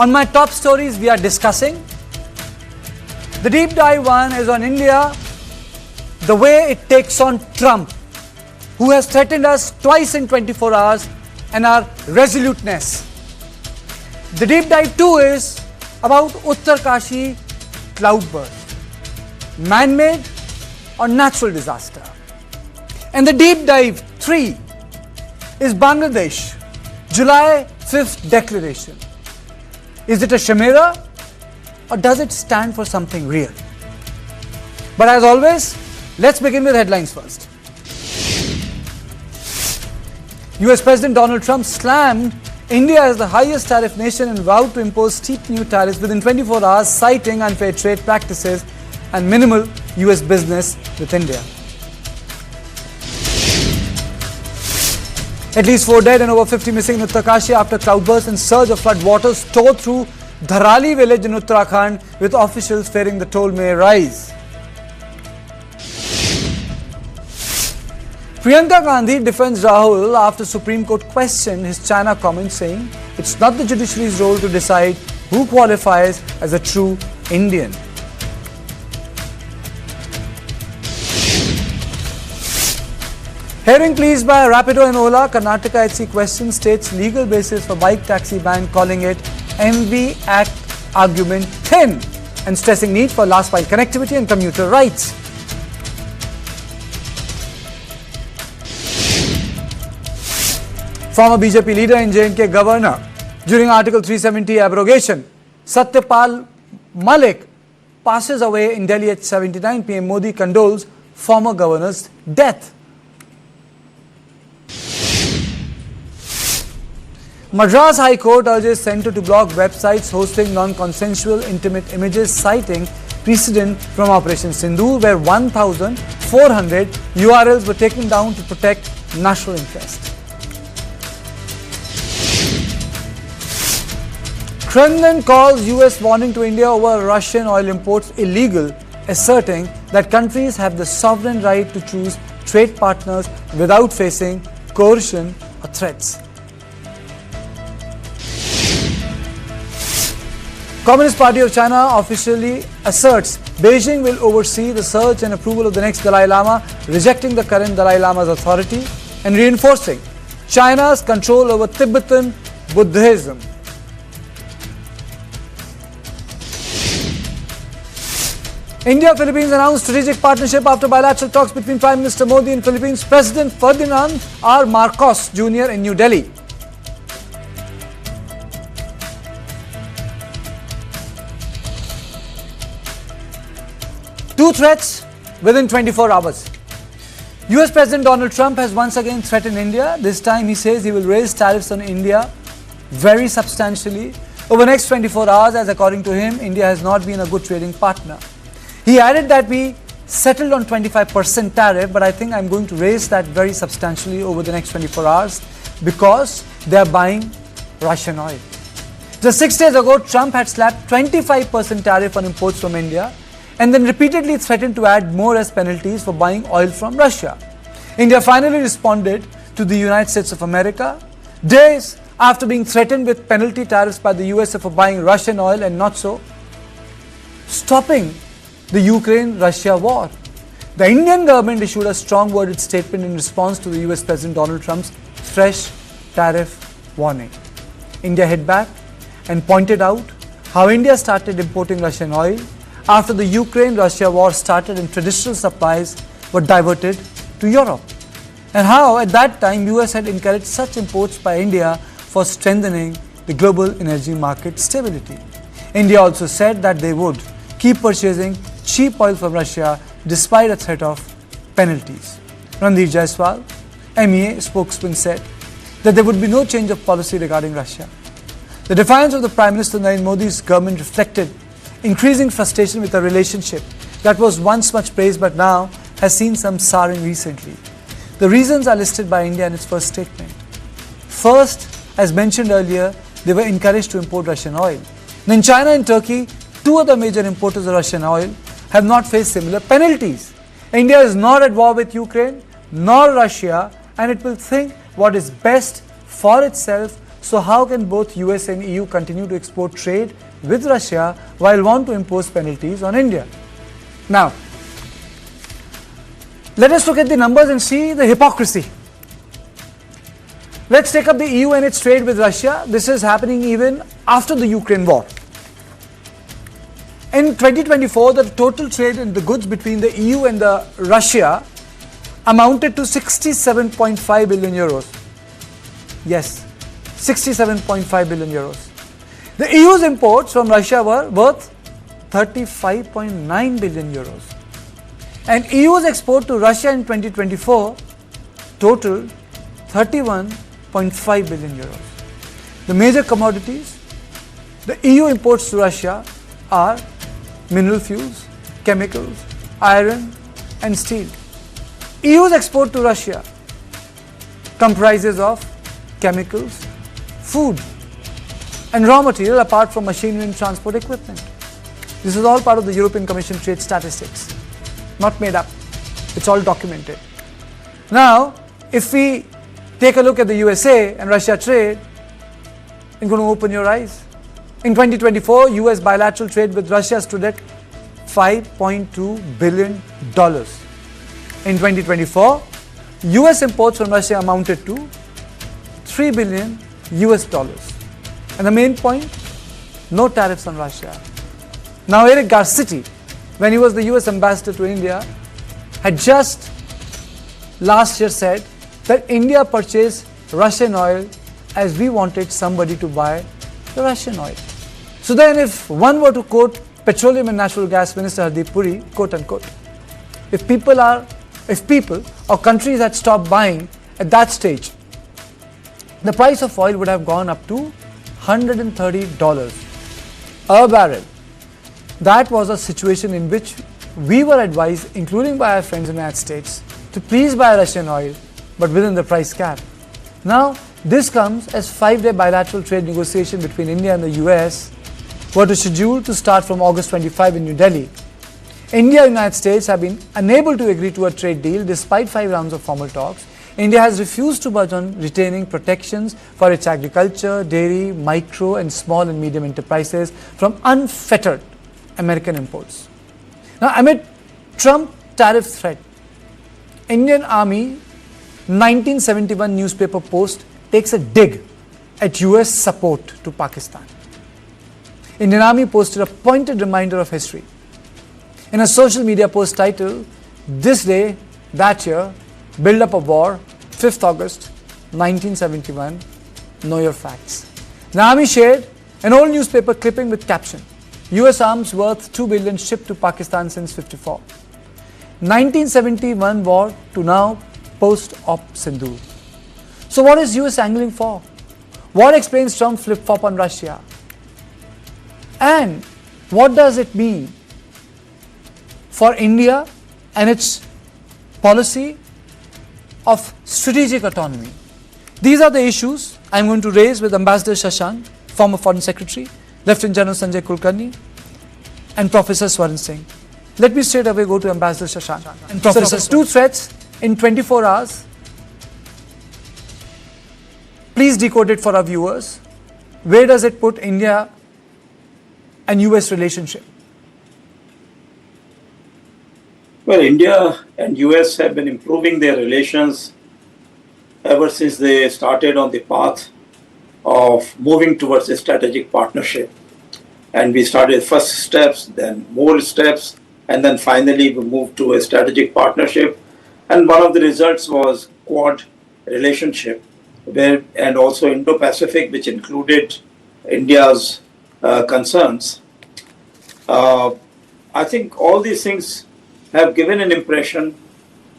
On my top stories, we are discussing. The deep dive one is on India, the way it takes on Trump, who has threatened us twice in 24 hours, and our resoluteness. The deep dive 2 is about Uttarkashi cloudburst, man-made or natural disaster. And the deep dive 3 is Bangladesh, July 5th declaration. Is it a chimera or does it stand for something real? But as always, let's begin with headlines first. US President Donald Trump slammed India as the highest tariff nation and vowed to impose steep new tariffs within 24 hours, citing unfair trade practices and minimal US business with India. At least 4 dead and over 50 missing in Uttarkashi after cloudburst and surge of flood waters tore through Dharali village in Uttarakhand, with officials fearing the toll may rise. Priyanka Gandhi defends Rahul after Supreme Court questioned his China comment, saying it's not the judiciary's role to decide who qualifies as a true Indian. Hearing pleas by Rapido and Ola, Karnataka HC questions state's legal basis for bike taxi ban, calling it MV Act argument thin and stressing need for last mile connectivity and commuter rights. Former BJP leader and J&K governor during Article 370 abrogation, Satyapal Malik, passes away in Delhi at 79. PM Modi condoles former governor's death. Madras High Court urges Centre to block websites hosting non-consensual intimate images, citing precedent from Operation Sindoor, where 1,400 URLs were taken down to protect national interest. Kremlin calls US warning to India over Russian oil imports illegal, asserting that countries have the sovereign right to choose trade partners without facing coercion or threats. Communist Party of China officially asserts Beijing will oversee the search and approval of the next Dalai Lama, rejecting the current Dalai Lama's authority and reinforcing China's control over Tibetan Buddhism. India-Philippines announced strategic partnership after bilateral talks between Prime Minister Modi and Philippines President Ferdinand R. Marcos Jr. in New Delhi. Two threats within 24 hours. US President Donald Trump has once again threatened India. This time he says he will raise tariffs on India very substantially over the next 24 hours, as according to him, India has not been a good trading partner. He added that we settled on 25% tariff, but I think I'm going to raise that very substantially over the next 24 hours because they are buying Russian oil. Just 6 days ago, Trump had slapped 25% tariff on imports from India and then repeatedly threatened to add more as penalties for buying oil from Russia. India finally responded to the United States of America days after being threatened with penalty tariffs by the USA for buying Russian oil and not so stopping the Ukraine-Russia war. The Indian government issued a strong worded statement in response to the US President Donald Trump's fresh tariff warning. India hit back and pointed out how India started importing Russian oil after the Ukraine-Russia war started and traditional supplies were diverted to Europe, and how at that time US had encouraged such imports by India for strengthening the global energy market stability. India also said that they would keep purchasing cheap oil from Russia despite a threat of penalties. Ranveer Jaiswal, MEA spokesman, said that there would be no change of policy regarding Russia. The defiance of the Prime Minister Narendra Modi's government reflected increasing frustration with a relationship that was once much praised but now has seen some souring recently. The reasons are listed by India in its first statement. First, as mentioned earlier, they were encouraged to import Russian oil. Then China and Turkey, two other major importers of Russian oil, have not faced similar penalties. India is not at war with Ukraine nor Russia, and it will think what is best for itself So how can both US and EU continue to export trade with Russia while want to impose penalties on India? Now, let us look at the numbers and see the hypocrisy. Let's take up the EU and its trade with Russia. This is happening even after the Ukraine war. In 2024, the total trade in the goods between the EU and Russia amounted to 67.5 billion euros. Yes, 67.5 billion euros. The EU's imports from Russia were worth 35.9 billion euros. And EU's export to Russia in 2024 totaled 31.5 billion euros. The major commodities the EU imports to Russia are mineral fuels, chemicals, iron and steel. EU's export to Russia comprises of chemicals, food and raw material apart from machinery and transport equipment. This is all part of the European Commission trade statistics, not made up. It's all documented. Now, if we take a look at the USA and Russia trade, you're going to open your eyes. In 2024, US bilateral trade with Russia stood at $5.2 billion. In 2024, US imports from Russia amounted to $3 billion US dollars. And the main point, no tariffs on Russia. Now Eric Garcetti, when he was the US ambassador to India, had just last year said that India purchased Russian oil as we wanted somebody to buy the Russian oil. So then if one were to quote Petroleum and Natural Gas Minister Hardeep Puri, quote unquote, if people or countries had stopped buying at that stage, the price of oil would have gone up to $130 a barrel. That was a situation in which we were advised, including by our friends in the United States, to please buy Russian oil, but within the price cap. Now, this comes as 5-day bilateral trade negotiation between India and the US were scheduled to start from August 25 in New Delhi. India and the United States have been unable to agree to a trade deal despite 5 rounds of formal talks. India has refused to budge on retaining protections for its agriculture, dairy, micro and small and medium enterprises from unfettered American imports. Now, amid Trump tariff threat, Indian Army 1971 newspaper post takes a dig at US support to Pakistan. Indian Army posted a pointed reminder of history. In a social media post titled, "This Day, That Year, Build Up a War, 5th August, 1971, Know Your Facts." The Army shared an old newspaper clipping with caption, "US arms worth $2 billion shipped to Pakistan since 54. 1971 war to now post-op Sindhu." So what is US angling for? What explains Trump flip-flop on Russia? And what does it mean for India and its policy of strategic autonomy? These are the issues I am going to raise with Ambassador Shashank, former Foreign Secretary, Lieutenant General Sanjay Kulkarni, and Professor Swaran Singh. Let me straight away go to Ambassador Shashank. And Professor, two threats in 24 hours. Please decode it for our viewers. Where does it put India and US relationship? Well, India and US have been improving their relations ever since they started on the path of moving towards a strategic partnership. And we started first steps, then more steps, and then finally we moved to a strategic partnership. And one of the results was Quad relationship, and also Indo-Pacific, which included India's concerns. I think all these things have given an impression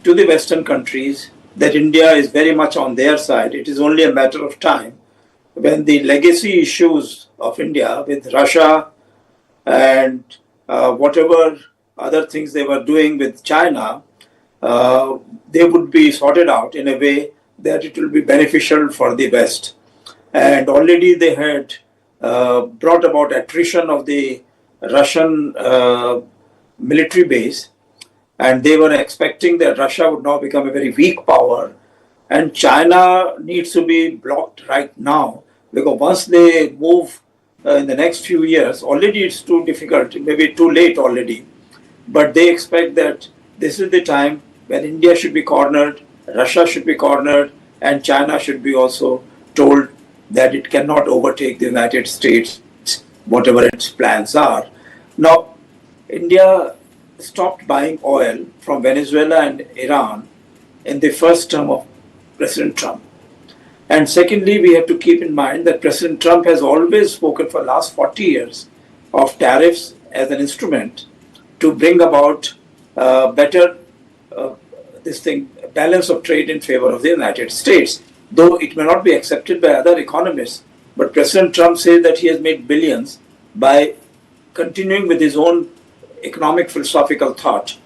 to the Western countries that India is very much on their side. It is only a matter of time when the legacy issues of India with Russia and whatever other things they were doing with China, they would be sorted out in a way that it will be beneficial for the West. And already they had brought about attrition of the Russian military base, and they were expecting that Russia would now become a very weak power, and China needs to be blocked right now because once they move in the next few years, already it's too difficult, maybe too late already. But they expect that this is the time when India should be cornered, Russia should be cornered, and China should be also told that it cannot overtake the United States, whatever its plans are. Now, India stopped buying oil from Venezuela and Iran in the first term of President Trump. And secondly, we have to keep in mind that President Trump has always spoken for the last 40 years of tariffs as an instrument to bring about better balance of trade in favor of the United States. Though it may not be accepted by other economists, but President Trump says that he has made billions by continuing with his own economic philosophical thought.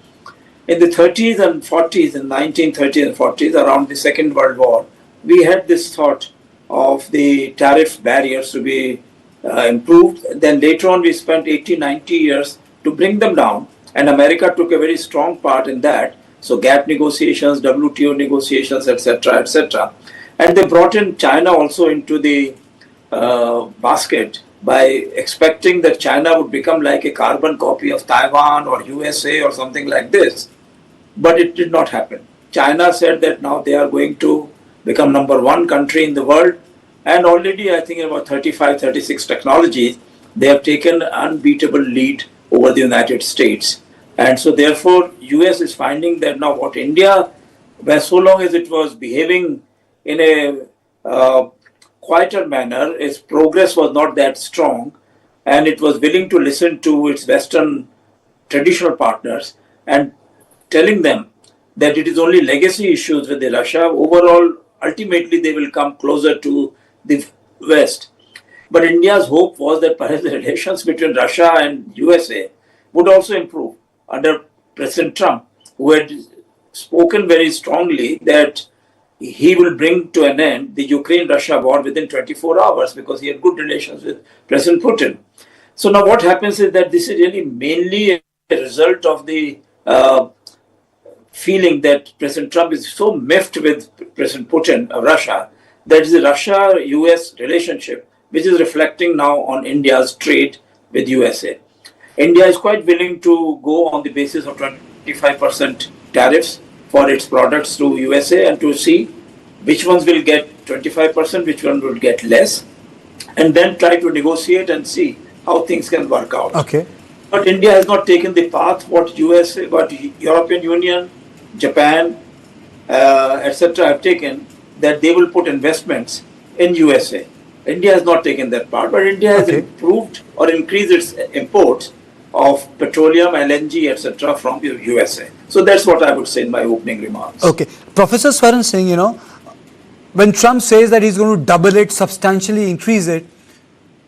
In the 30s and 40s, in 1930s and 40s, around the Second World War, we had this thought of the tariff barriers to be improved. Then later on, we spent 80, 90 years to bring them down, and America took a very strong part in that. So GATT negotiations, WTO negotiations, etc., etc. And they brought in China also into the basket by expecting that China would become like a carbon copy of Taiwan or USA or something like this. But it did not happen. China said that now they are going to become number one country in the world. And already, I think, in about 35, 36 technologies, they have taken an unbeatable lead over the United States. And so therefore, US is finding that now what India, where so long as it was behaving in a quieter manner, its progress was not that strong, and it was willing to listen to its Western traditional partners and telling them that it is only legacy issues with the Russia. Overall, ultimately, they will come closer to the West. But India's hope was that perhaps the relations between Russia and USA would also improve under President Trump, who had spoken very strongly that he will bring to an end the Ukraine-Russia war within 24 hours because he had good relations with President Putin. So now what happens is that this is really mainly a result of the feeling that President Trump is so miffed with President Putin of Russia that is the Russia-US relationship which is reflecting now on India's trade with USA. India is quite willing to go on the basis of 25% tariffs for its products to USA and to see which ones will get 25%, which one will get less, and then try to negotiate and see how things can work out. Okay. But India has not taken the path what USA, what European Union, Japan, etc. have taken, that they will put investments in USA. India has not taken that part, but India has improved or increased its imports of petroleum, LNG, etc. from the USA. So that's what I would say in my opening remarks. Okay. Professor Swaran Singh, when Trump says that he's going to double it, substantially increase it,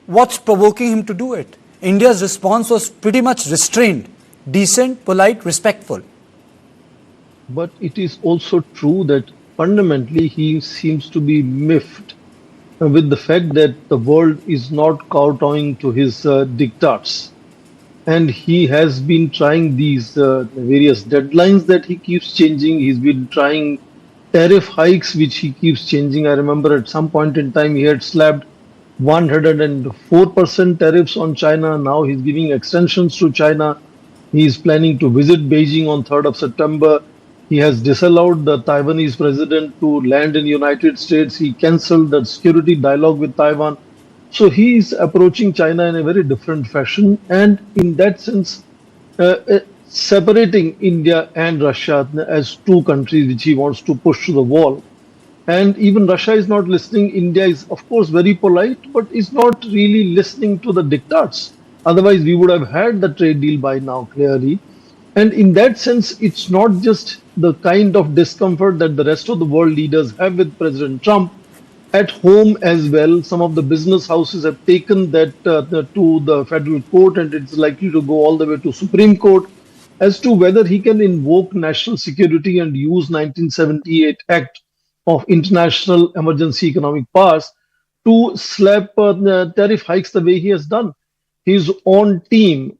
what's provoking him to do it? India's response was pretty much restrained, decent, polite, respectful. But it is also true that fundamentally he seems to be miffed with the fact that the world is not kowtowing to his diktats. And he has been trying these various deadlines that he keeps changing. He's been trying tariff hikes, which he keeps changing. I remember at some point in time, he had slapped 104% tariffs on China. Now he's giving extensions to China. He is planning to visit Beijing on 3rd of September. He has disallowed the Taiwanese president to land in the United States. He cancelled the security dialogue with Taiwan. So he is approaching China in a very different fashion, and in that sense, separating India and Russia as two countries which he wants to push to the wall. And even Russia is not listening. India is, of course, very polite, but is not really listening to the diktats. Otherwise, we would have had the trade deal by now, clearly. And in that sense, it's not just the kind of discomfort that the rest of the world leaders have with President Trump. At home as well, some of the business houses have taken that to the federal court, and it's likely to go all the way to Supreme Court as to whether he can invoke national security and use 1978 Act of International Emergency Economic Powers to slap tariff hikes the way he has done. His own team,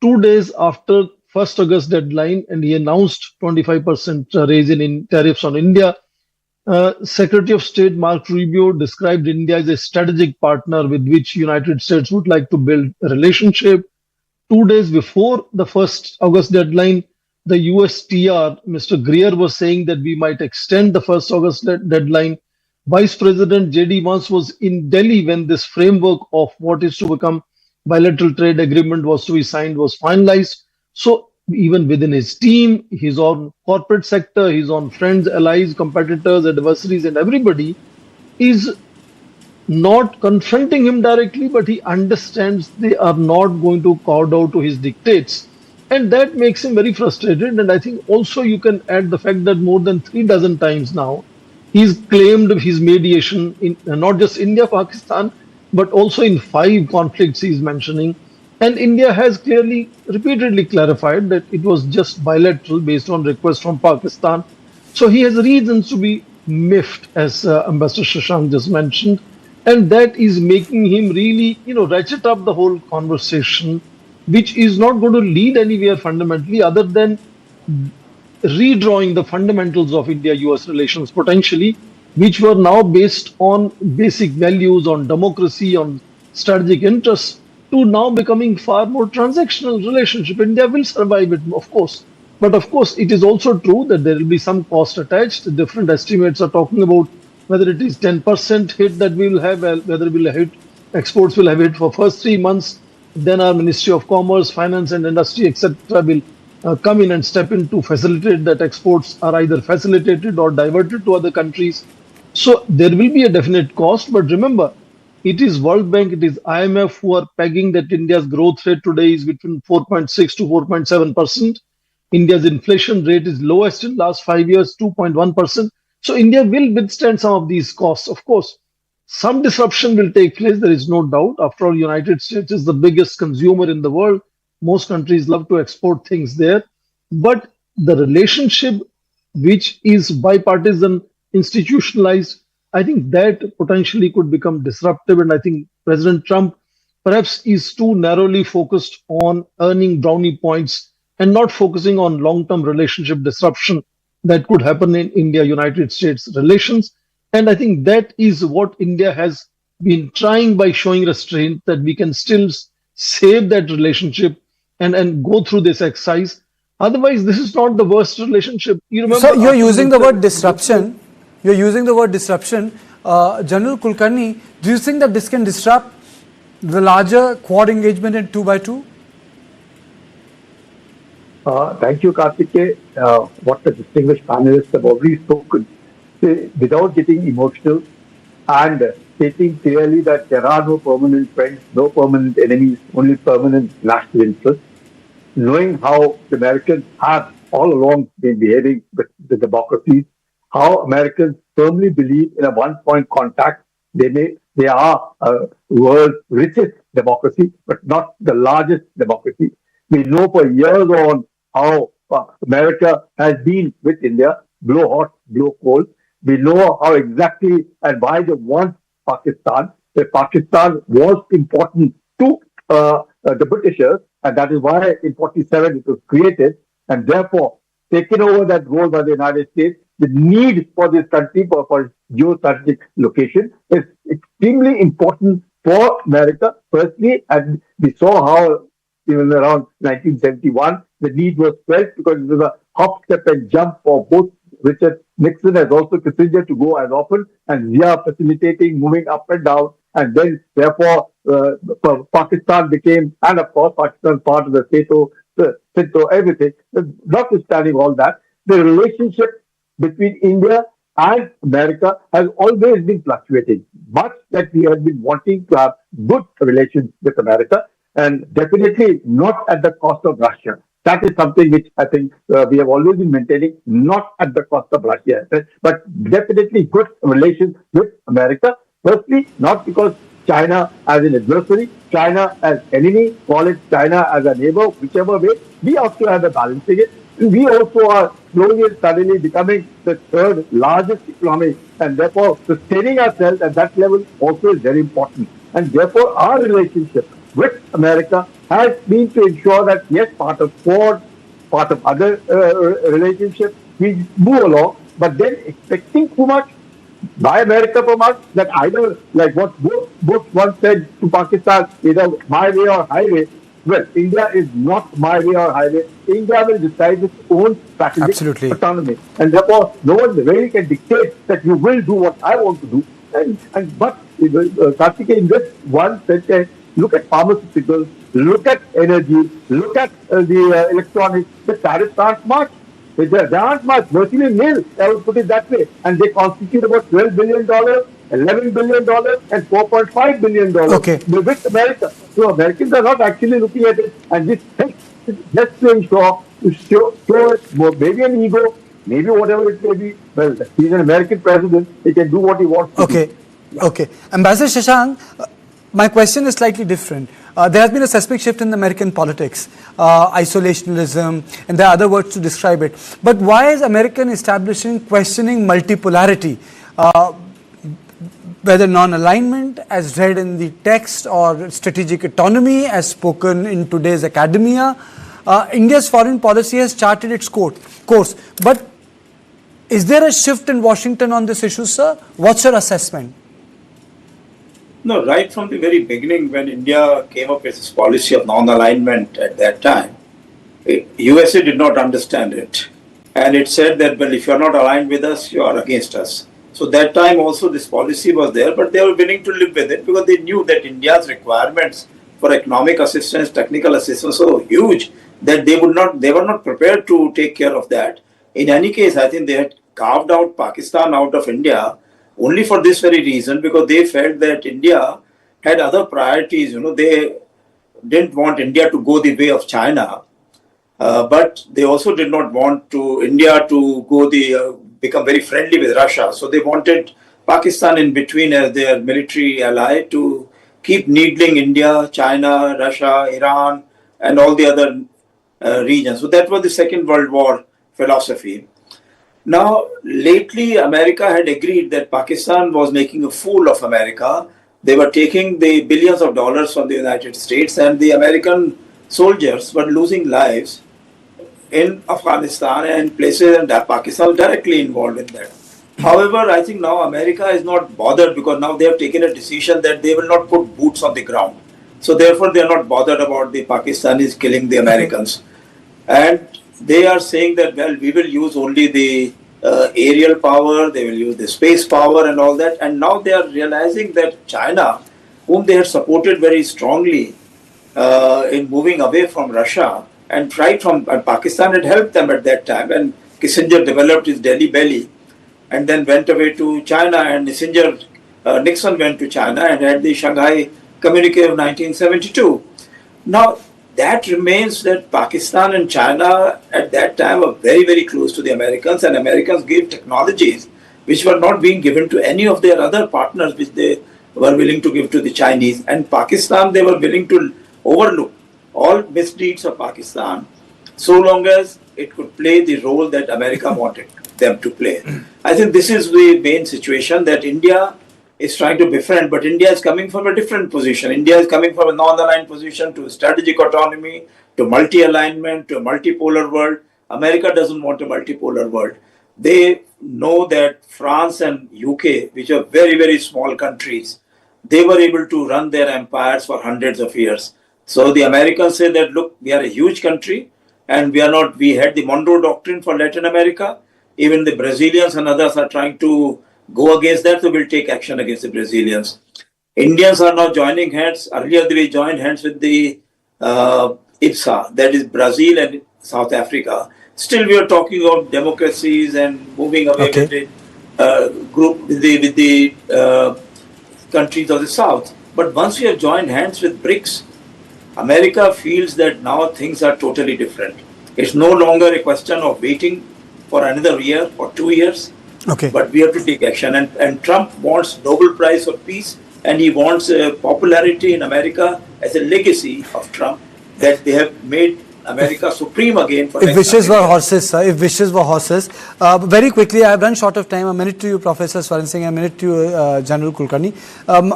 2 days after 1st August deadline, and he announced 25% raise in tariffs on India. Secretary of State Mark Rubio described India as a strategic partner with which United States would like to build a relationship. 2 days before the 1st August deadline, the USTR, Mr. Greer, was saying that we might extend the 1st August deadline. Vice President J.D. Vance was in Delhi when this framework of what is to become bilateral trade agreement was to be signed, was finalized. So even within his team, his own corporate sector, his own friends, allies, competitors, adversaries, and everybody is not confronting him directly, but he understands they are not going to kowtow to his dictates. And that makes him very frustrated. And I think also you can add the fact that more than 3 dozen times now, he's claimed his mediation in not just India, Pakistan, but also in 5 conflicts he's mentioning. And India has clearly, repeatedly clarified that it was just bilateral based on request from Pakistan. So he has reasons to be miffed, as Ambassador Shashank just mentioned, and that is making him really, ratchet up the whole conversation, which is not going to lead anywhere fundamentally other than redrawing the fundamentals of India-US relations potentially, which were now based on basic values, on democracy, on strategic interests, to now becoming far more transactional relationship. India will survive it, of course. But of course, it is also true that there will be some cost attached. Different estimates are talking about whether it is 10% hit that we will have, whether we'll hit, exports will have hit for first 3 months. Then our Ministry of Commerce, Finance and Industry, etc. will come in and step in to facilitate that exports are either facilitated or diverted to other countries. So there will be a definite cost. But remember, it is World Bank, it is IMF who are pegging that India's growth rate today is between 4.6 to 4.7%. India's inflation rate is lowest in last 5 years, 2.1%. So India will withstand some of these costs. Of course, some disruption will take place. There is no doubt. After all, United States is the biggest consumer in the world. Most countries love to export things there. But the relationship, which is bipartisan, institutionalized, I think that potentially could become disruptive. And I think President Trump perhaps is too narrowly focused on earning brownie points and not focusing on long-term relationship disruption that could happen in India-United States relations. And I think that is what India has been trying by showing restraint, that we can still save that relationship and go through this exercise. Otherwise, this is not the worst relationship. You remember, so you're using the word disruption. You're using the word disruption. General Kulkarni, do you think that this can disrupt the larger Quad engagement in 2x2? Thank you, Karthike. What the distinguished panelists have already spoken, without getting emotional and stating clearly that there are no permanent friends, no permanent enemies, only permanent national interests. Knowing how the Americans have all along been behaving with the democracies, how Americans firmly believe in a one-point contact. They are world's richest democracy, but not the largest democracy. We know for years on how America has been with India, blow hot, blow cold. We know how exactly and why they want Pakistan. That Pakistan was important to the Britishers, and that is why in 47 it was created, and therefore taken over that role by the United States. The need for this country for geostrategic location is extremely important for America, firstly, and we saw how even around 1971, the need was felt because it was a hop, step, and jump for both Richard Nixon as also Kissinger to go as often, and we are facilitating moving up and down. And then, therefore, Pakistan became, and of course, Pakistan part of the Sinto, everything. Notwithstanding all that, the relationship between India and America has always been fluctuating. Much that we have been wanting to have good relations with America, and definitely not at the cost of Russia. That is something which I think we have always been maintaining, not at the cost of Russia, but definitely good relations with America. Firstly, not because China as an adversary, China as enemy, call it China as a neighbor, whichever way, we also have a balancing it. We also are slowly and steadily becoming the third largest economy, and therefore sustaining ourselves at that level also is very important. And therefore, our relationship with America has been to ensure that, yes, part of Quad, part of other relationships, we move along, but then expecting too much by America from us, that either, like what Bush once said to Pakistan, either my way or highway. Well, India is not my way or highway. India will decide its own strategic Absolutely. autonomy, and therefore no one really can dictate that you will do what I want to do. But Karthikeyan, in just one sentence, look at pharmaceuticals, look at energy, look at the electronics. The tariffs aren't much. They aren't much, virtually nil, I would put it that way. And they constitute about $12 billion, $11 billion, and $4.5 billion Okay. with America. So Americans are not actually looking at it, and this just to ensure, maybe an ego, maybe whatever it may be. Well, he's an American president, he can do what he wants to do. Okay. Ambassador Shashank, my question is slightly different. There has been a seismic shift in American politics, isolationism, and there are other words to describe it. But why is American establishment questioning multipolarity? Whether non-alignment as read in the text or strategic autonomy as spoken in today's academia, India's foreign policy has charted its course. But is there a shift in Washington on this issue, sir? What's your assessment? No, right from the very beginning, when India came up with its policy of non-alignment at that time, USA did not understand it. And it said that, well, if you are not aligned with us, you are against us. So that time also this policy was there, but they were willing to live with it because they knew that India's requirements for economic assistance, technical assistance were so huge that they were not prepared to take care of that. In any case, I think they had carved out Pakistan out of India only for this very reason, because they felt that India had other priorities. They didn't want India to go the way of China, but they also did not want India to go become very friendly with Russia. So they wanted Pakistan in between as their military ally to keep needling India, China, Russia, Iran, and all the other regions. So that was the Second World War philosophy. Now, lately, America had agreed that Pakistan was making a fool of America. They were taking the billions of dollars from the United States, and the American soldiers were losing lives in Afghanistan and places, and Pakistan was directly involved in that. However, I think now America is not bothered because now they have taken a decision that they will not put boots on the ground. So therefore, they are not bothered about the Pakistanis killing the Americans. And they are saying that, well, we will use only the aerial power, they will use the space power and all that. And now they are realizing that China, whom they had supported very strongly in moving away from Russia, and Pakistan had helped them at that time. And Kissinger developed his Delhi belly and then went away to China, and Nixon went to China and had the Shanghai Communique of 1972. Now, that remains that Pakistan and China at that time were very, very close to the Americans, and Americans gave technologies which were not being given to any of their other partners, which they were willing to give to the Chinese. And Pakistan, they were willing to overlook all misdeeds of Pakistan so long as it could play the role that America wanted them to play. I think this is the main situation, that India is trying to befriend, but India is coming from a different position. India is coming from a non-aligned position to strategic autonomy, to multi-alignment, to a multipolar world. America doesn't want a multipolar world. They know that France and UK, which are very, very small countries, they were able to run their empires for hundreds of years. So the Americans say that, look, we are a huge country and we had the Monroe Doctrine for Latin America. Even the Brazilians and others are trying to go against that, so we'll take action against the Brazilians. Indians are now joining hands. Earlier they joined hands with the IPSA, that is Brazil and South Africa. Still we are talking about democracies and moving away with the with the countries of the South. But once we have joined hands with BRICS, America feels that now things are totally different. It's no longer a question of waiting for another year or 2 years. But we have to take action. And Trump wants Nobel Prize for Peace, and he wants popularity in America as a legacy of Trump, that they have made America supreme again. For if wishes were horses, sir, if wishes were horses. Very quickly, I have run short of time. A minute to you, Professor Swaran Singh, a minute to you, General Kulkarni.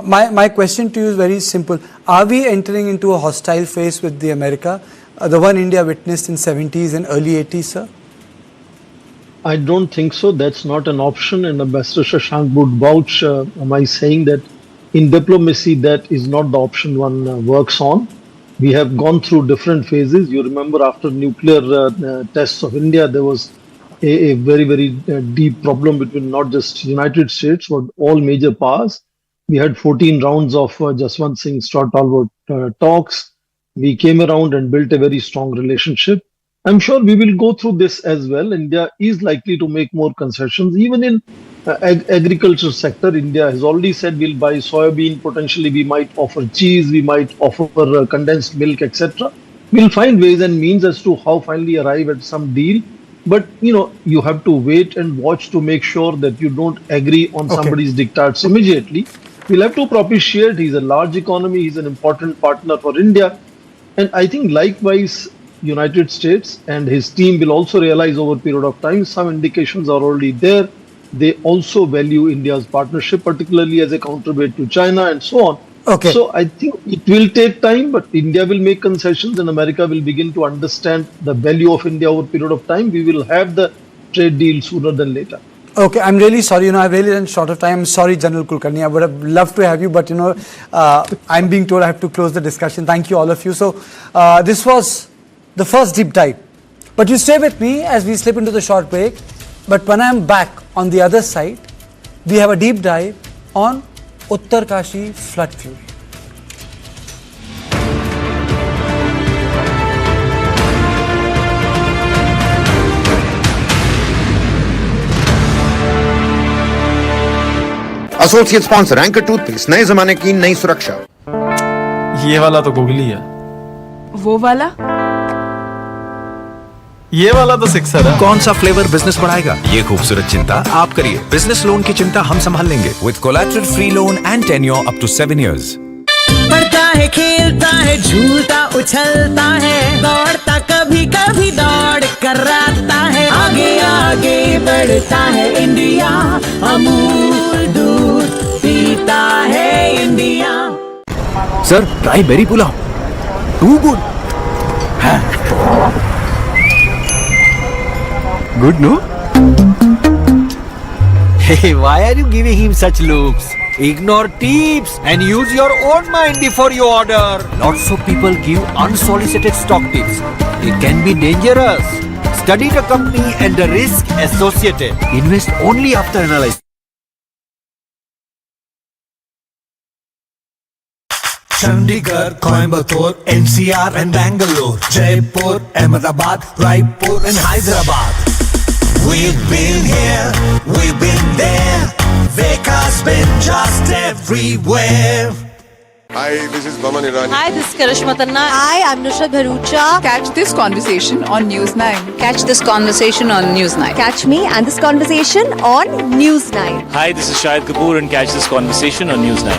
My question to you is very simple. Are we entering into a hostile phase with the America, the one India witnessed in 70s and early 80s, sir? I don't think so. That's not an option. And Ambassador Shashank would vouch my saying that in diplomacy, that is not the option one works on. We have gone through different phases. You remember after nuclear tests of India, there was a very, very deep problem between not just United States, but all major powers. We had 14 rounds of Jaswant Singh Stoltenberg talks. We came around and built a very strong relationship. I'm sure we will go through this as well. India is likely to make more concessions. Even in agriculture sector, India has already said we'll buy soybean. Potentially, we might offer cheese. We might offer condensed milk, etc. We'll find ways and means as to how finally arrive at some deal. But you have to wait and watch to make sure that you don't agree on somebody's diktats immediately. We'll have to propitiate. He's a large economy. He's an important partner for India. And I think likewise, United States and his team will also realize over a period of time, some indications are already there. They also value India's partnership, particularly as a counterweight to China and so on. Okay. So I think it will take time, but India will make concessions and America will begin to understand the value of India over a period of time. We will have the trade deal sooner than later. Okay, I'm really sorry. I've really run short of time. I'm sorry, General Kulkarni. I would have loved to have you, but I'm being told I have to close the discussion. Thank you, all of you. So this was the first deep dive. But you stay with me as we slip into the short break. But when I'm back on the other side, we have a deep dive on Uttarkashi flood fury. Associate sponsor anchor toothpaste, नए जमाने की नई सुरक्षा। ये वाला तो googly है, वो वाला, ये वाला तो सिक्सर है। कौन सा फ्लेवर बिजनेस बढ़ाएगा? ये खूबसूरत चिंता आप करिए। बिजनेस लोन की चिंता हम संभाल लेंगे with collateral free loan and tenure up to 7 years। पढ़ता है, खेलता है, झूलता उछलता है, दौड़ता कभी कभी दौड़ कराता है, आगे आगे बढ़ता है इंडिया, अमूल दूध पीता है India. Sir try berry pulao, too good. Good, no? Hey, why are you giving him such looks? Ignore tips and use your own mind before you order. Lots of people give unsolicited stock tips. It can be dangerous. Study the company and the risk associated. Invest only after analyzing. Chandigarh, Coimbatore, NCR and Bangalore, Jaipur, Ahmedabad, Raipur and Hyderabad. We've been here, we've been there, Veka's been just everywhere. Hi, this is Baman Irani. Hi, this is Karishma Tanna. Hi, I'm Nushat Bharucha. Catch this conversation on News9. Catch this conversation on News9. Catch me and this conversation on News9. Hi, this is Shahid Kapoor and catch this conversation on News9.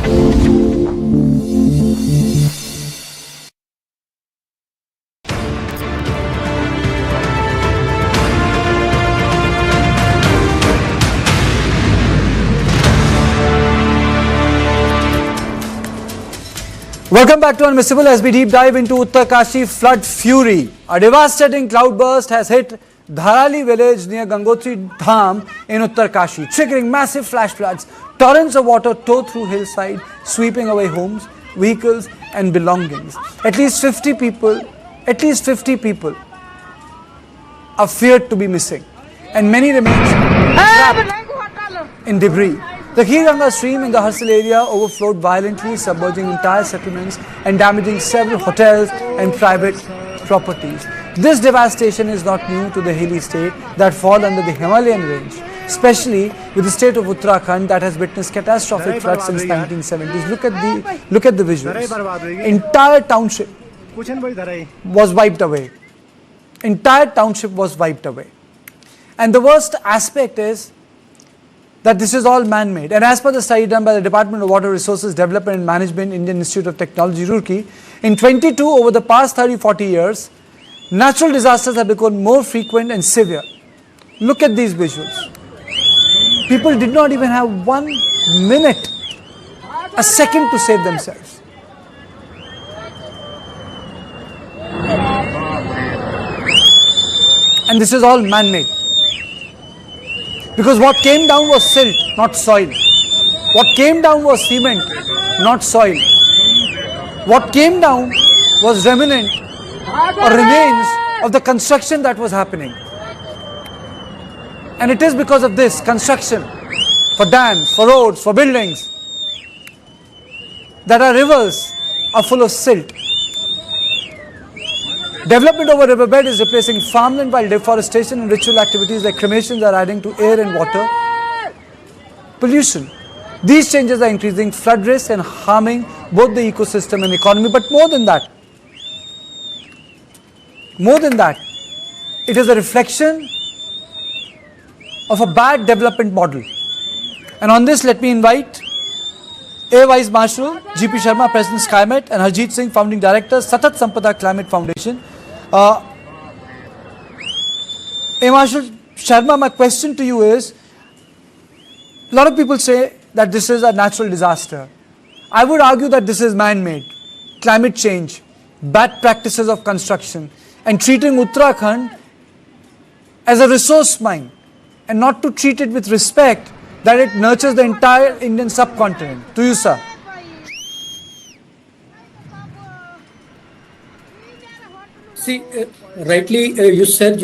Welcome back to Unmissable as we deep dive into Uttarkashi flood fury. A devastating cloudburst has hit Dharali village near Gangotri Dham in Uttarkashi, triggering massive flash floods. Torrents of water tore through hillside, sweeping away homes, vehicles and belongings. At least 50 people are feared to be missing, and many remain trapped in debris. The Khirganga stream in the Harsal area overflowed violently, submerging entire settlements and damaging several hotels and private properties. This devastation is not new to the hilly state that fall under the Himalayan range, especially with the state of Uttarakhand that has witnessed catastrophic floods since 1970s. Look at the visuals. Entire township was wiped away. Entire township was wiped away. And the worst aspect is that this is all man-made. And as per the study done by the Department of Water Resources Development and Management, Indian Institute of Technology, Roorkee, in 22 over the past 30-40 years, natural disasters have become more frequent and severe. Look at these visuals. People did not even have 1 minute, a second to save themselves. And this is all man-made. Because what came down was silt, not soil. What came down was cement, not soil. What came down was remnant or remains of the construction that was happening. And it is because of this construction, for dams, for roads, for buildings, that our rivers are full of silt. Development over riverbed is replacing farmland, while deforestation and ritual activities like cremations are adding to air and water pollution. These changes are increasing flood risk and harming both the ecosystem and economy. But more than that, it is a reflection of a bad development model. And on this, let me invite Air Vice Marshal G.P. Sharma, President SkyMet, and Harjeet Singh, Founding Director, Satat Sampada Climate Foundation. Air Marshal Sharma, my question to you is, a lot of people say that this is a natural disaster. I would argue that this is man-made. Climate change, bad practices of construction, and treating Uttarakhand as a resource mine, and not to treat it with respect that it nurtures the entire Indian subcontinent. To you, sir. See, rightly you said,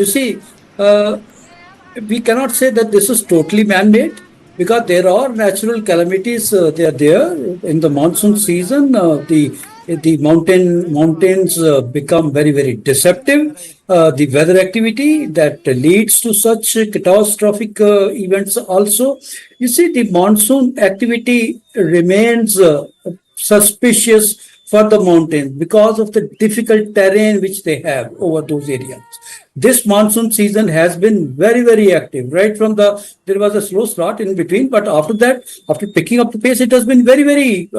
we cannot say that this is totally man-made, because there are natural calamities. They are there in the monsoon season. The mountains become very, very deceptive. The weather activity that leads to such catastrophic events also. You see, the monsoon activity remains suspicious for the mountains because of the difficult terrain which they have over those areas. This monsoon season has been very, very active. Right from there was a slow start in between, but after that, after picking up the pace, it has been very, very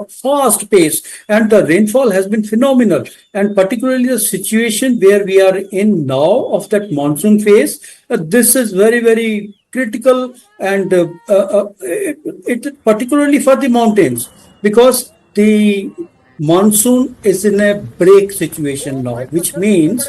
fast pace, and the rainfall has been phenomenal. And particularly the situation where we are in now of that monsoon phase, this is very, very critical, and it particularly for the mountains, because the monsoon is in a break situation now, which means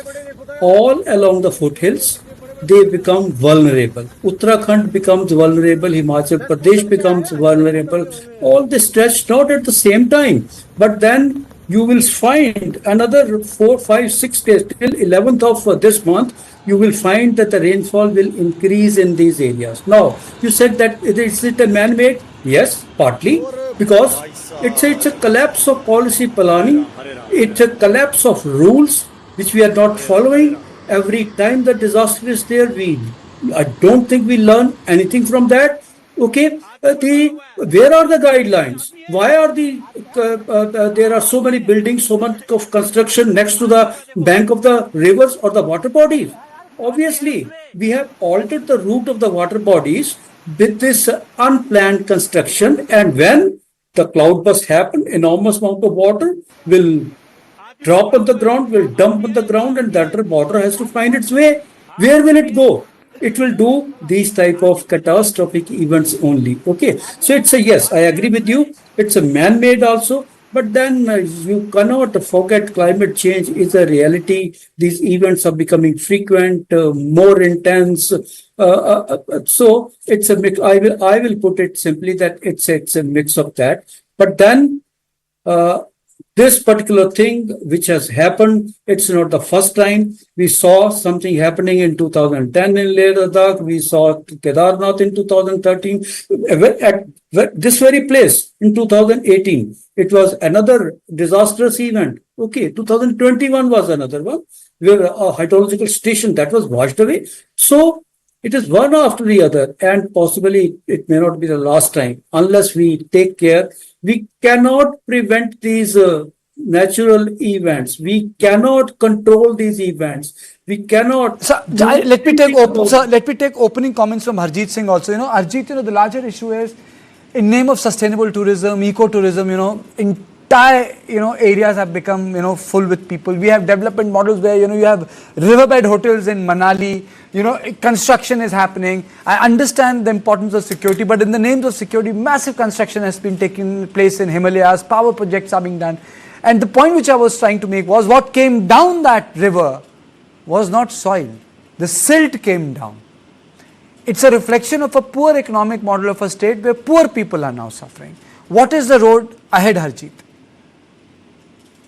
all along the foothills they become vulnerable. Uttarakhand becomes vulnerable, Himachal Pradesh becomes vulnerable, all this stretch not at the same time, but then you will find another 4, 5, 6 days till 11th of this month, you will find that the rainfall will increase in these areas. Now, you said that is it a man-made? Yes, partly, because it's a collapse of policy planning, it's a collapse of rules which we are not following. Every time the disaster is there, I don't think we learn anything from that. Okay, where are the guidelines? Why are there are so many buildings, so much of construction next to the bank of the rivers or the water bodies? Obviously, we have altered the route of the water bodies with this unplanned construction, and when the cloudburst happen, enormous amount of water will drop on the ground, will dump on the ground, and that water has to find its way. Where will it go? It will do these type of catastrophic events only. Okay, so it's a yes, I agree with you. It's a man-made also, but then you cannot forget climate change is a reality. These events are becoming frequent, more intense. So it's a mix. I will put it simply that it's a mix of that. But then this particular thing which has happened, it's not the first time. We saw something happening in 2010 in Leh Ladakh. We saw Kedarnath in 2013. At this very place in 2018, it was another disastrous event. Okay, 2021 was another one, where a hydrological station that was washed away. So it is one after the other, and possibly it may not be the last time unless we take care. We cannot prevent these natural events. We cannot control these events. We cannot. Sir, let me take opening comments from Harjeet Singh also. Harjeet, the larger issue is, in name of sustainable tourism, ecotourism, entire areas have become full with people. We have development models where you have riverbed hotels in Manali. Construction is happening. I understand the importance of security, but in the names of security, massive construction has been taking place in Himalayas. Power projects are being done, and the point which I was trying to make was, what came down that river was not soil. The silt came down. It's a reflection of a poor economic model of a state where poor people are now suffering. What is the road ahead, Harjeet?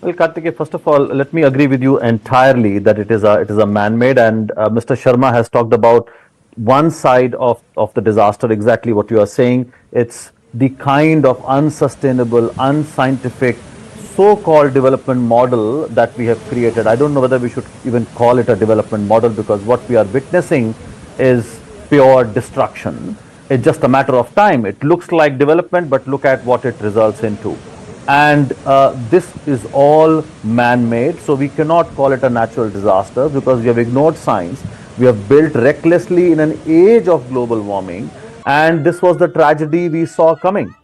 Well, Karthikeya, first of all, let me agree with you entirely that it is a man-made, and Mr. Sharma has talked about one side of the disaster, exactly what you are saying. It's the kind of unsustainable, unscientific, so-called development model that we have created. I don't know whether we should even call it a development model, because what we are witnessing is pure destruction. It's just a matter of time. It looks like development, but look at what it results into. And this is all man-made, so we cannot call it a natural disaster because we have ignored science. We have built recklessly in an age of global warming, and this was the tragedy we saw coming.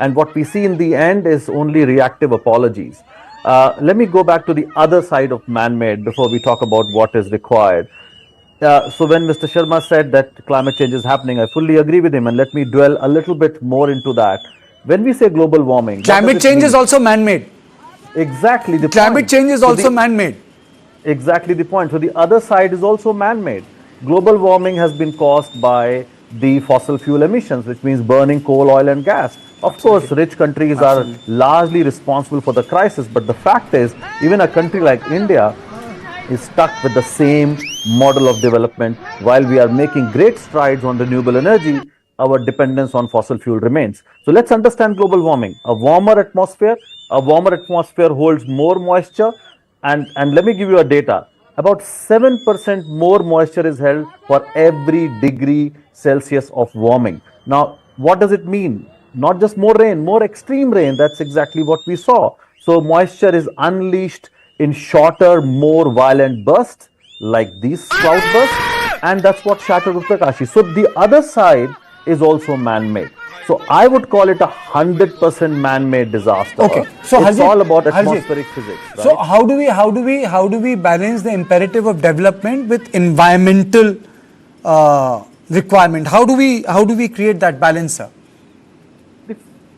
And what we see in the end is only reactive apologies. Let me go back to the other side of man-made before we talk about what is required. So when Mr. Sharma said that climate change is happening, I fully agree with him, and let me dwell a little bit more into that. When we say global warming, climate change is also man-made. Exactly the climate point. change is also man-made. Exactly the point. So the other side is also man-made. Global warming has been caused by the fossil fuel emissions, which means burning coal, oil and gas. Of course, rich countries are largely responsible for the crisis, but the fact is, even a country like India is stuck with the same model of development. While we are making great strides on renewable energy, our dependence on fossil fuel remains. So let's understand global warming. A warmer atmosphere holds more moisture, and let me give you a data. About 7% more moisture is held for every degree Celsius of warming. Now, what does it mean? Not just more rain, more extreme rain. That's exactly what we saw. So moisture is unleashed in shorter, more violent bursts like these cloudbursts, and that's what shattered Uttarkashi. So the other side is also man-made. So I would call it 100% man-made disaster. Okay, so it's all about atmospheric physics. Right? So how do we balance the imperative of development with environmental requirement? How do we create that balance, sir?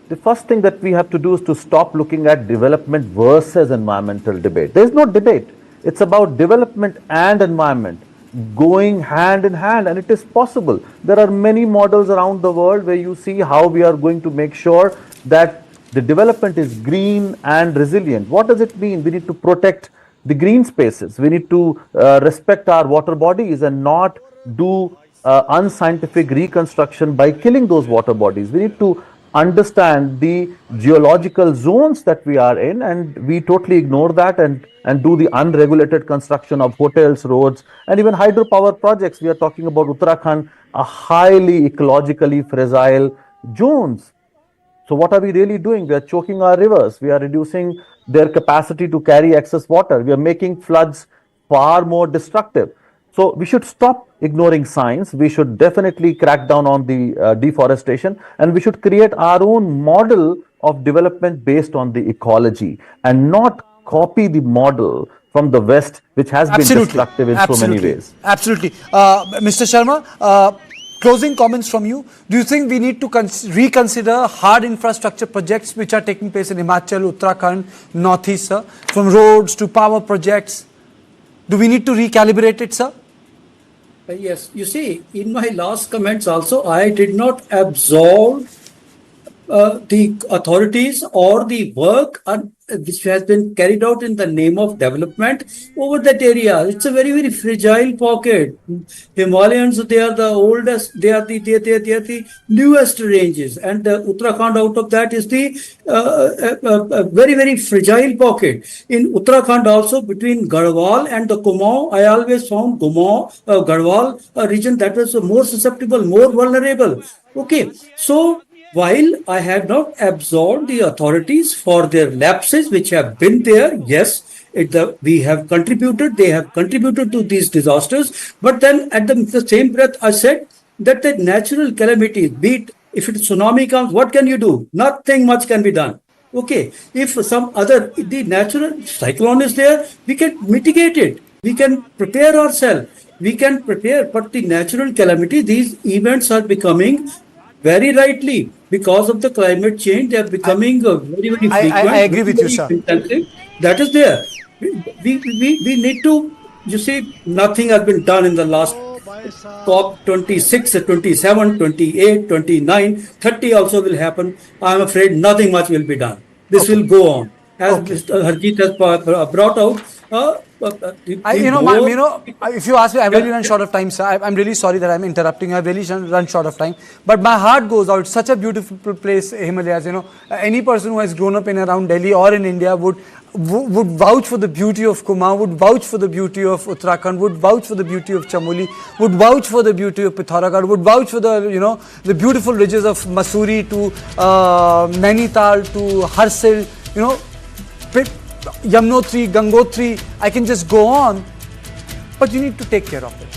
The first thing that we have to do is to stop looking at development versus environmental debate. There is no debate. It's about development and environment going hand in hand, and it is possible. There are many models around the world where you see how we are going to make sure that the development is green and resilient. What does it mean? We need to protect the green spaces. We need to respect our water bodies and not do unscientific reconstruction by killing those water bodies. We need to understand the geological zones that we are in, and we totally ignore that and do the unregulated construction of hotels, roads, and even hydropower projects. We are talking about Uttarakhand, a highly ecologically fragile zones. So what are we really doing? We are choking our rivers. We are reducing their capacity to carry excess water. We are making floods far more destructive. So we should stop ignoring science. We should definitely crack down on the deforestation, and we should create our own model of development based on the ecology and not copy the model from the West, which has been destructive in so many ways. Absolutely. Mr. Sharma, closing comments from you. Do you think we need to reconsider hard infrastructure projects which are taking place in Himachal, Uttarakhand, Northeast, sir? From roads to power projects. Do we need to recalibrate it, sir? Yes. You see, in my last comments also, I did not absolve the authorities or the work which has been carried out in the name of development over that area. It's a very, very fragile pocket. Himalayans, they are the oldest, they are the newest ranges, and Uttarakhand out of that is the very, very fragile pocket. In Uttarakhand also, between Garhwal and the Kumaon, I always found Garhwal a region that was more susceptible, more vulnerable. Okay, so while I have not absolved the authorities for their lapses which have been there, yes, we have contributed, they have contributed to these disasters, but then at the same breath I said that the natural calamities, be it if a tsunami comes, what can you do? Nothing much can be done. Okay, if the natural cyclone is there, we can mitigate it, we can prepare ourselves, we can prepare, but the natural calamity, these events are becoming very rightly, because of the climate change, they are becoming very, very frequent. I agree with you, sir. Intensive. That is there. We need to, you see, nothing has been done in the last COP 26, 27, 28, 29, 30 also will happen. I'm afraid nothing much will be done. This will go on. As Mr. Harjeet has brought out, if you ask me, I've really run short of time, sir. I'm really sorry that I'm interrupting you. I've really run short of time. But my heart goes out. Such a beautiful place, Himalayas. Any person who has grown up in around Delhi or in India would vouch for the beauty of Kumaon, would vouch for the beauty of Uttarakhand, would vouch for the beauty of Chamoli, would vouch for the beauty of Pithoragarh, would vouch for the the beautiful ridges of Mussoorie to Nainital to Harsil, Yamunotri, Gangotri, I can just go on, but you need to take care of it.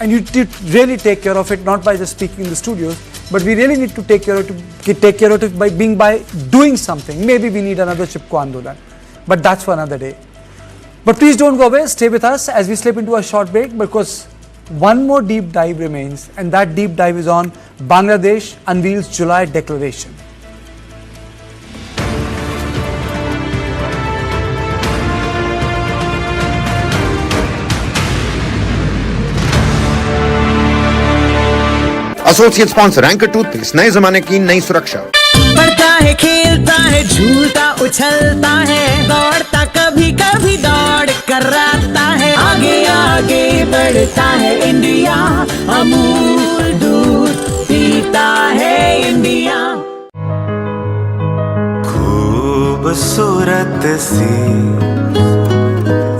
And you really take care of it, not by just speaking in the studios, but we really need to take care of it by doing something. Maybe we need another Chipko Andolan, but that's for another day. But please don't go away, stay with us as we slip into a short break, because one more deep dive remains, and that deep dive is on Bangladesh unveils July Declaration. Associate sponsor anchor toothpaste नए जमाने की नई सुरक्षा। पढ़ता है, खेलता है, झूलता उछलता है, दौड़ता कभी कभी दौड़ कराता है, आगे आगे बढ़ता है इंडिया, अमूल दूध पीता है इंडिया। खूबसूरत सी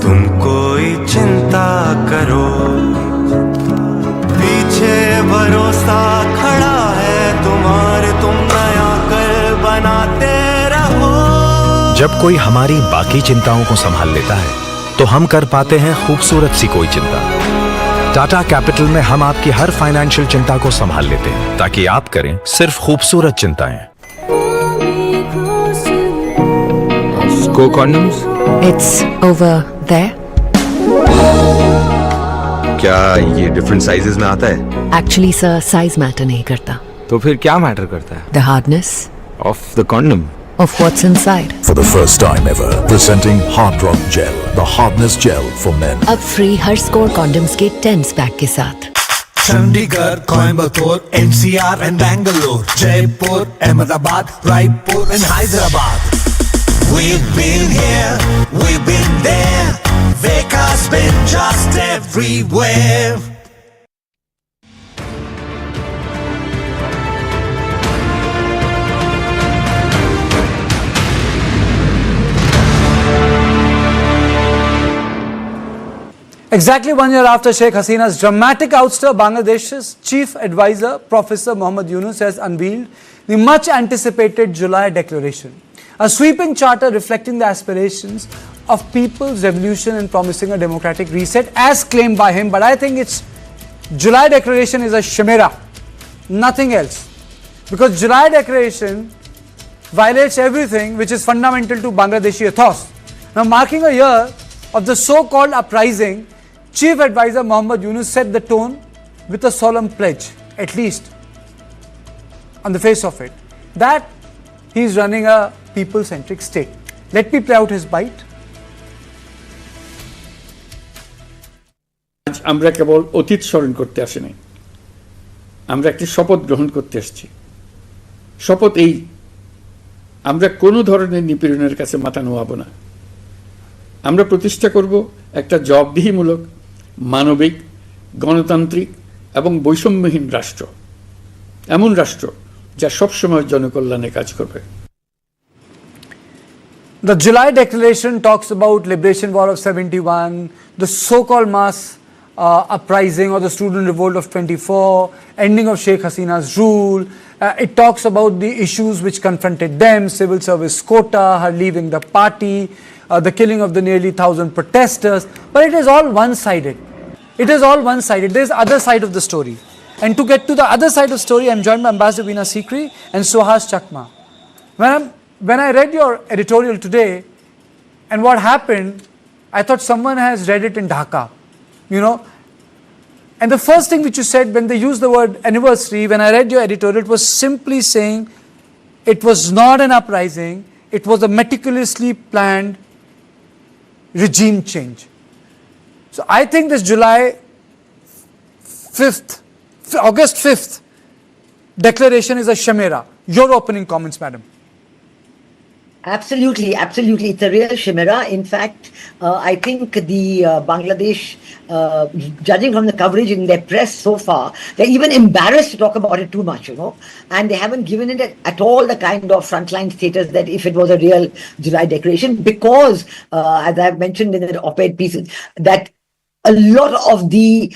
तुम कोई चिंता करो, पीछे भरोसा खड़ा है तुम्हारे, तुम नया कर बनाते रहो। जब कोई हमारी बाकी चिंताओं को संभाल लेता है तो हम कर पाते हैं खूबसूरत सी कोई चिंता। टाटा कैपिटल में हम आपकी हर फाइनेंशियल चिंता को संभाल लेते हैं ताकि आप करें सिर्फ खूबसूरत चिंताएं। Go condoms? It's over there. क्या ये डिफरेंट साइजेस में आता है? Actually, sir, size matter नहीं करता. तो फिर क्या मैटर करता है? The hardness Of the condom. of what's inside. For the first time ever, presenting Hard Rock Gel, the hardness gel for men. अब free हर score condoms के 10 पैक के साथ. Chandigarh, Coimbatore, NCR and Bangalore, Jaipur, Ahmedabad, Raipur and Hyderabad. We've been here, we've been there, Veka's been just everywhere. Exactly 1 year after Sheikh Hasina's dramatic ouster, Bangladesh's chief advisor, Professor Muhammad Yunus, has unveiled the much anticipated July Declaration, a sweeping charter reflecting the aspirations of people's revolution and promising a democratic reset as claimed by him. But I think it's July Declaration is a chimera, nothing else, because July Declaration violates everything which is fundamental to Bangladeshi ethos. Now, marking a year of the so-called uprising, Chief Advisor Muhammad Yunus set the tone with a solemn pledge, at least on the face of it, that he is running a people-centric state. Let me play out his bite. আমরা কেবল অতীত স্মরণ করতে আসিনি, আমরা একটি শপথ গ্রহণ করতে এসেছি। শপথ এই, আমরা কোনো ধরনের নিপীড়নের কাছে মাথা নোয়াব না। আমরা প্রতিষ্ঠা করব একটা জবাবদিহিমূলক, মানবিক, গণতান্ত্রিক এবং বৈষম্যহীন রাষ্ট্র, এমন রাষ্ট্র যা সবসময় জনকল্যাণে কাজ করবে। The July Declaration talks about Liberation War of 71, the so-called mass uprising or the student revolt of 24, ending of Sheikh Hasina's rule. It talks about the issues which confronted them, civil service quota, her leaving the party, the killing of the nearly 1,000 protesters. But it is all one-sided. It is all one-sided. There is other side of the story. And to get to the other side of the story, I am joined by Ambassador Veena Sikri and Suhas Chakma. When I read your editorial today and what happened, I thought someone has read it in Dhaka, And the first thing which you said when they used the word anniversary, when I read your editorial, it was simply saying it was not an uprising, it was a meticulously planned regime change. So I think this July August 5th declaration is a chimera. Your opening comments, madam. Absolutely, absolutely. It's a real chimera. In fact, I think the Bangladesh, judging from the coverage in their press so far, they're even embarrassed to talk about it too much, and they haven't given it at all the kind of frontline status that if it was a real July declaration, because, as I've mentioned in the op-ed pieces, that a lot of the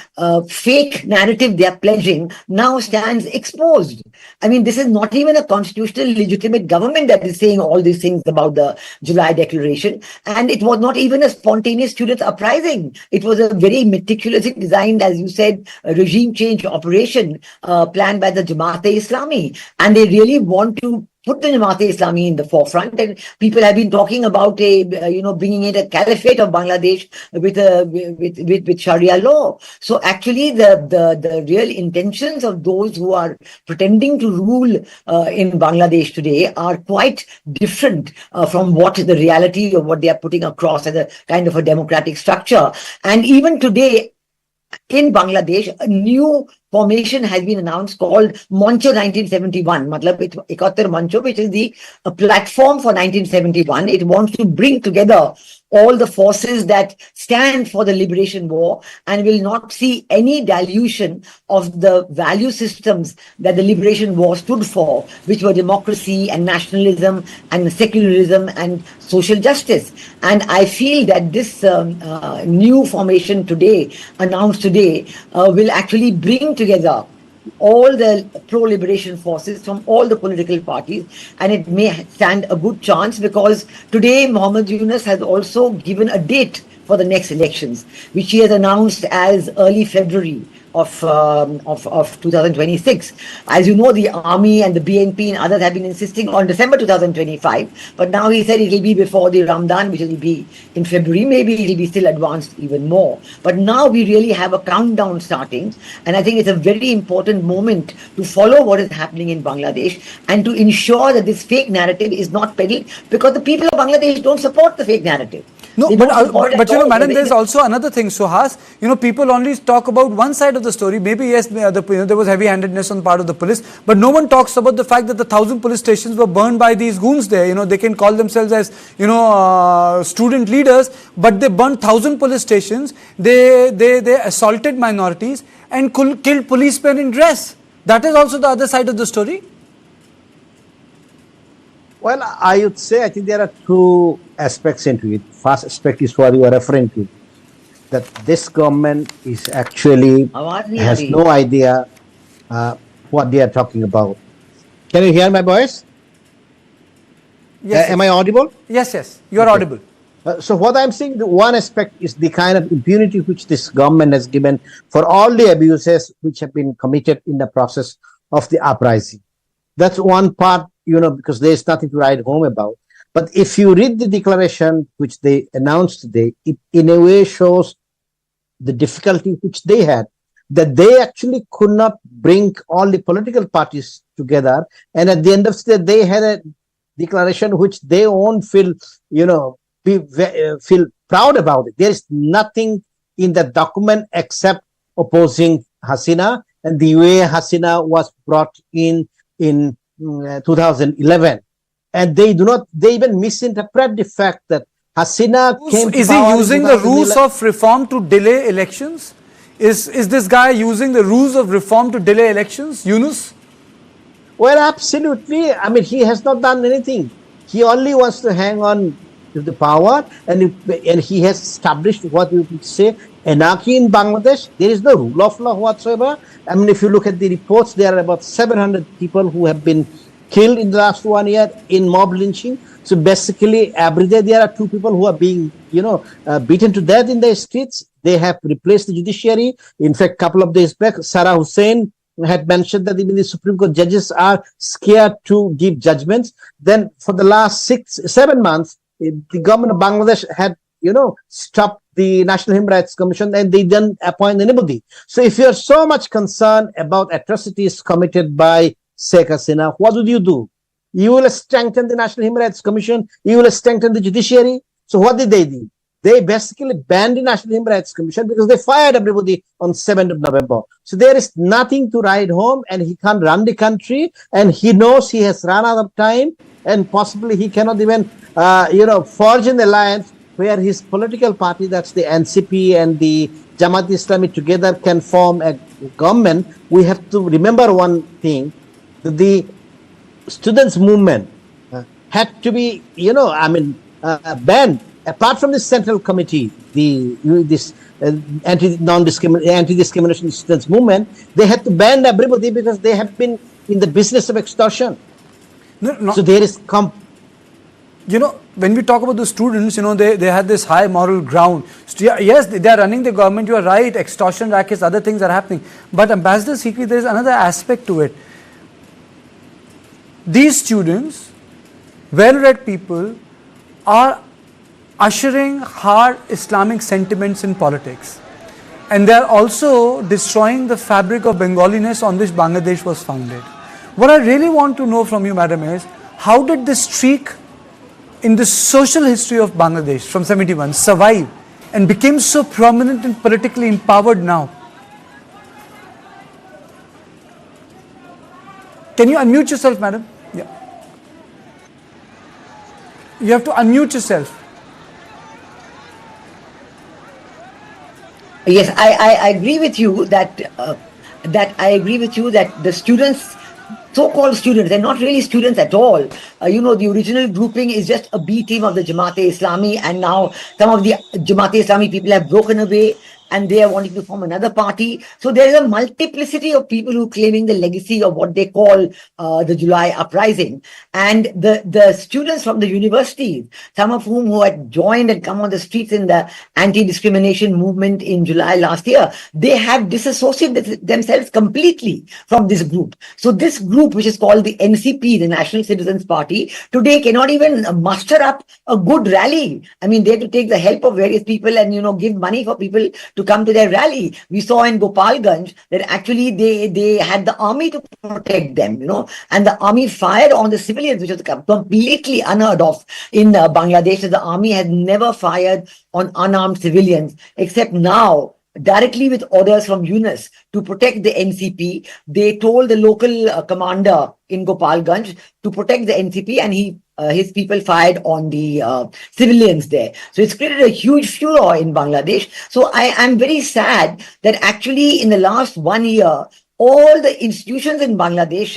fake narrative they are pledging now stands exposed. I mean, this is not even a constitutional legitimate government that is saying all these things about the July declaration. And it was not even a spontaneous student uprising. It was a very meticulously designed, as you said, regime change operation planned by the Jamaat-e-Islami. And they really want to put the Jamaat-e-Islami in the forefront, and people have been talking about bringing in a caliphate of Bangladesh with Sharia law. So actually, the real intentions of those who are pretending to rule in Bangladesh today are quite different from what the reality of what they are putting across as a kind of a democratic structure. And even today, in Bangladesh, a new formation has been announced called Mancho 1971, matlab 71 Mancho, which is the platform for 1971. It wants to bring together all the forces that stand for the liberation war and will not see any dilution of the value systems that the liberation war stood for, which were democracy and nationalism and secularism and social justice. And I feel that this new formation today, announced today, will actually bring together all the pro-liberation forces from all the political parties, and it may stand a good chance because today Mohammed Yunus has also given a date for the next elections, which he has announced as early February of 2026. As you know, the army and the BNP and others have been insisting on December 2025, but now he said it will be before the Ramadan, which will be in February. Maybe it will be still advanced even more. But now we really have a countdown starting, and I think it's a very important moment to follow what is happening in Bangladesh and to ensure that this fake narrative is not peddled, because the people of Bangladesh don't support the fake narrative. No, but madam, there's also another thing, Suhas. People only talk about one side of the story. Maybe yes, there was heavy-handedness on the part of the police, but no one talks about the fact that the 1,000 police stations were burned by these goons there. They can call themselves as student leaders, but they burned 1,000 police stations. They assaulted minorities and killed policemen in dress. That is also the other side of the story. Well, I would say I think there are two aspects into it. First aspect is what you are referring to, that this government is actually has no idea what they are talking about. Can you hear my voice? Yes. Am I audible? Yes, you are audible. So what I'm saying, the one aspect is the kind of impunity which this government has given for all the abuses which have been committed in the process of the uprising. That's one part, because there is nothing to write home about. But if you read the declaration which they announced today, it in a way shows the difficulty which they had, that they actually could not bring all the political parties together. And at the end of the day, they had a declaration which they won't feel proud about it. There is nothing in the document except opposing Hasina and the way Hasina was brought in 2011. And they even misinterpret the fact that Hasina came to power. Is he using the rules of reform to delay elections? Is this guy using the rules of reform to delay elections, Yunus? Well, absolutely. I mean, he has not done anything. He only wants to hang on to the power, and he has established what you could say anarchy in Bangladesh. There is no rule of law whatsoever. I mean, if you look at the reports, there are about 700 people who have been killed in the last 1 year in mob lynching. So basically, every day there are 2 people who are being, beaten to death in the streets. They have replaced the judiciary. In fact, a couple of days back, Sarah Hussain had mentioned that even the Supreme Court judges are scared to give judgments. Then for the last 7 months, the government of Bangladesh had, stopped the National Human Rights Commission, and they didn't appoint anybody. So if you're so much concerned about atrocities committed by Sheikh Hasina, what would you do? You will strengthen the National Human Rights Commission. You will strengthen the judiciary. So what did they do? they basically banned the National Human Rights Commission because they fired everybody on 7th of November. So there is nothing to ride home, and he can't run the country, and he knows he has run out of time, and possibly he cannot even, forge an alliance where his political party, that's the NCP and the Jamaat Islami together can form a government. We have to remember one thing, that the students' movement had to be, banned. Apart from the central committee, this anti-discrimination students movement, they had to ban everybody because they have been in the business of extortion. So there is when we talk about the students, they had this high moral ground. Yes, they are running the government, you are right, extortion rackets, other things are happening. But Ambassador Sikri, there is another aspect to it. These students, well-read people, are ushering hard Islamic sentiments in politics. And they are also destroying the fabric of Bengaliness on which Bangladesh was founded. What I really want to know from you, madam, is how did this streak in the social history of Bangladesh from 71 survive and became so prominent and politically empowered now? Can you unmute yourself, madam? Yeah. You have to unmute yourself. Yes, I agree with you that the students, so-called students, they're not really students at all. The original grouping is just a B team of the Jamaat-e-Islami, and now some of the Jamaat-e-Islami people have broken away and they are wanting to form another party. So there is a multiplicity of people who are claiming the legacy of what they call the July uprising. And the students from the universities, some of whom who had joined and come on the streets in the anti-discrimination movement in July last year, they have disassociated themselves completely from this group. So this group, which is called the NCP, the National Citizens Party, today cannot even muster up a good rally. I mean, they have to take the help of various people and, give money for people to come to their rally. We saw in Gopalganj that actually they had the army to protect them, and the army fired on the civilians, which was completely unheard of in Bangladesh. The army had never fired on unarmed civilians, except now, directly with orders from Yunus to protect the NCP. They told the local commander in Gopalganj to protect the NCP, and his people fired on the civilians there. So it's created a huge furor in Bangladesh. So I am very sad that actually in the last 1 year, all the institutions in Bangladesh,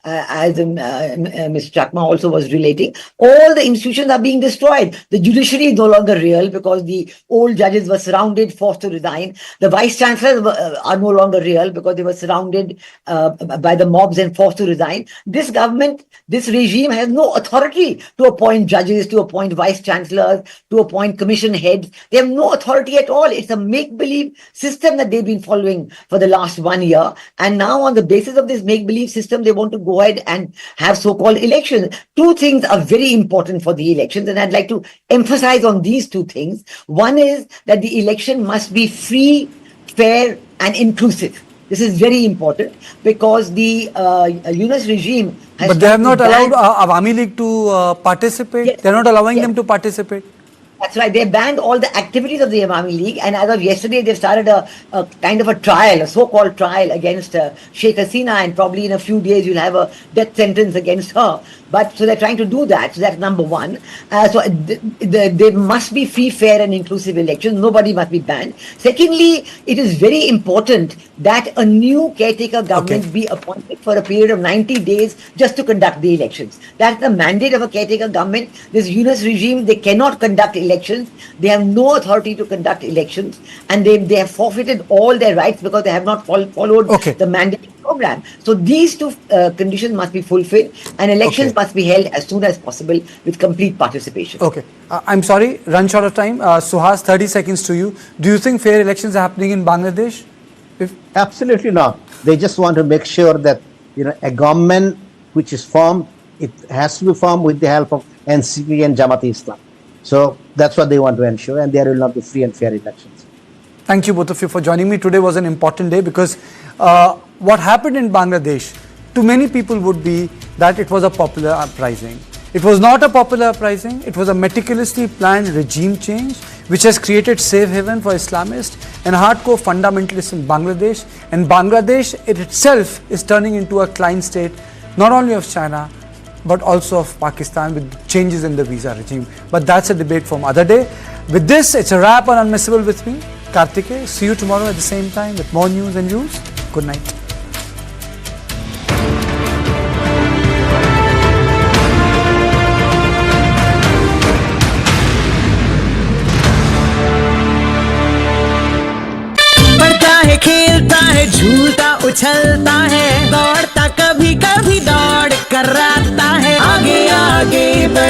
as Ms. Chakma also was relating, all the institutions are being destroyed. The judiciary is no longer real because the old judges were surrounded, forced to resign. The vice chancellors are no longer real because they were surrounded by the mobs and forced to resign. This government, this regime has no authority to appoint judges, to appoint vice chancellors, to appoint commission heads. They have no authority at all. It's a make-believe system that they've been following for the last 1 year. And now on the basis of this make-believe system, they want to go ahead and have so-called elections. Two things are very important for the elections, and I'd like to emphasize on these two things. One is that the election must be free, fair, and inclusive. This is very important because the Yunus regime has... But they have not allowed Awami League to participate? Yes. They're not allowing them to participate? That's right. They banned all the activities of the Awami League, and as of yesterday, they've started a kind of a trial, a so-called trial against Sheikh Hasina, and probably in a few days you'll have a death sentence against her. But so they're trying to do that. So that's number one. So there must be free, fair, and inclusive elections. Nobody must be banned. Secondly, it is very important that a new caretaker government be appointed for a period of 90 days just to conduct the elections. That's the mandate of a caretaker government. This Yunus regime, they cannot conduct elections. They have no authority to conduct elections, and they have forfeited all their rights because they have not followed the mandate program. So these two conditions must be fulfilled, and elections must be held as soon as possible with complete participation. Okay. I'm sorry, run short of time. Suhas, 30 seconds to you. Do you think fair elections are happening in Bangladesh? Absolutely not. They just want to make sure that a government which is formed, it has to be formed with the help of NCP and Jamaat-e-Islam. So that's what they want to ensure, and there will not be free and fair elections. Thank you both of you for joining me. Today was an important day because what happened in Bangladesh to many people would be that it was a popular uprising. It was not a popular uprising. It was a meticulously planned regime change which has created safe haven for Islamists and hardcore fundamentalists in Bangladesh. And Bangladesh it itself is turning into a client state not only of China but also of Pakistan with changes in the visa regime. But that's a debate from other day. With this, it's a wrap on Unmissable with me, Kartike. See you tomorrow at the same time with more news and views. Good night. पढ़ता है खेलता है झूलता उछलता है